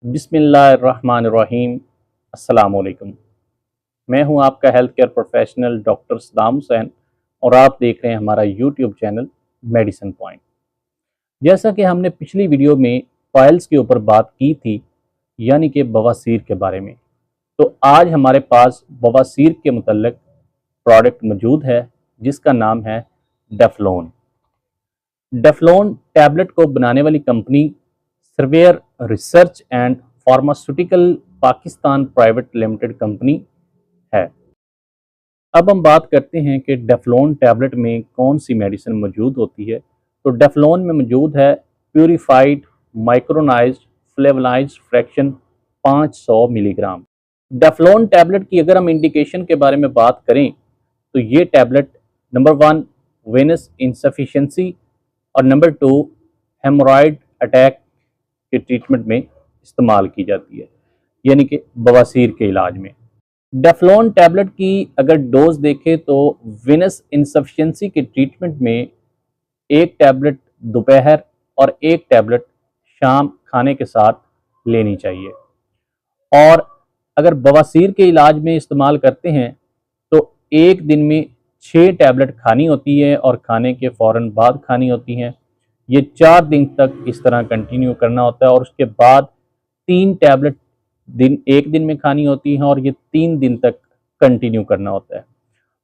बिस्मिल्लाहिर्रहमानिर्रहीम। अस्सलामुअलैकुम। मैं हूं आपका health care professional doctor Saddam Hussain और आप देख रहे हैं हमारा यूट्यूब चैनल मेडिसिन पॉइंट। जैसा कि हमने पिछली वीडियो में पाइल्स के ऊपर बात की थी, यानी कि बवासीर के बारे में, तो आज हमारे पास बवासीर के मुतल्लिक प्रोडक्ट मौजूद है जिसका नाम है डेफ्लॉन। डेफ्लॉन टैबलेट को बनाने वाली company surveyor research and pharmaceutical Pakistan private limited company है। अब हम बात करते हैं कि डेफ्लॉन टैबलेट में कौन सी मेडिसिन मौजूद होती है। तो डेफ्लॉन में मौजूद है purified micronized flavonoid fraction 500 milligram. Daflon tablet की अगर हम इंडिकेशन के बारे में बात करें तो ये टैबलेट नंबर 1 वेनस इंसफिशिएंसी और नंबर 2 हेमोरॉयड अटैक के ट्रीटमेंट में इस्तेमाल की जाती है, यानी कि बवासीर के इलाज में। डेफ्लॉन टैबलेट की अगर डोज देखें तो वेनस इंसफिशिएंसी के ट्रीटमेंट में एक टैबलेट दोपहर और एक टैबलेट शाम खाने के साथ लेनी चाहिए। और अगर बवासीर के इलाज में इस्तेमाल करते हैं तो एक दिन में 6 टैबलेट खानी होती है और खाने के फ़ौरन बाद खानी होती हैं। ये 4 दिन तक इस तरह कंटिन्यू करना होता है और उसके बाद 3 टैबलेट एक दिन में खानी होती हैं और ये 3 दिन तक कंटिन्यू करना होता है।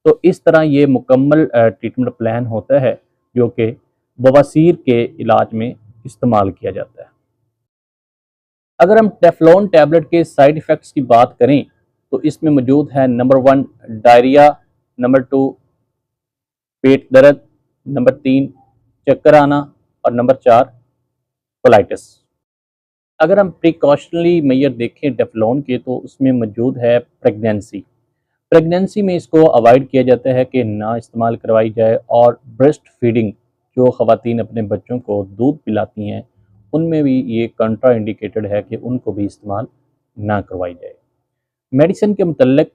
तो इस तरह ये मुकम्मल ट्रीटमेंट प्लान होता है जो कि बवासीर के इलाज में इस्तेमाल किया जाता है। अगर हम डेफ्लॉन टैबलेट के साइड इफ़ेक्ट्स की बात करें तो इसमें मौजूद है नंबर 1 डायरिया, नंबर 2 पेट दर्द, नंबर 3 चक्कर आना और नंबर 4 कोलाइटिस। अगर हम प्रिकॉशनरी मेजर देखें डेफ्लॉन के तो उसमें मौजूद है प्रेगनेंसी में इसको अवॉइड किया जाता है कि ना इस्तेमाल करवाई जाए। और ब्रेस्ट फीडिंग, जो ख़वातीन अपने बच्चों को दूध पिलाती हैं, उनमें भी ये कंट्रा इंडिकेटेड है कि उनको भी इस्तेमाल ना करवाई जाए। मेडिसिन के मुतल्लिक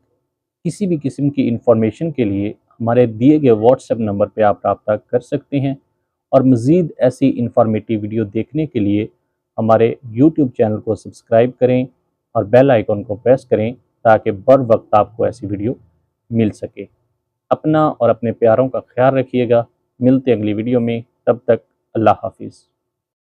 किसी भी किस्म की इंफॉर्मेशन के लिए हमारे दिए गए व्हाट्सएप नंबर पर आप रब्ता कर सकते हैं और मज़ीद ऐसी इंफॉर्मेटिव वीडियो देखने के लिए हमारे यूट्यूब चैनल को सब्सक्राइब करें और बेल आइकन को प्रेस करें ताकि बर वक्त आपको ऐसी वीडियो मिल सके। अपना और अपने प्यारों का ख्याल रखिएगा। मिलते अगली वीडियो में, तब तक अल्लाह हाफिज़।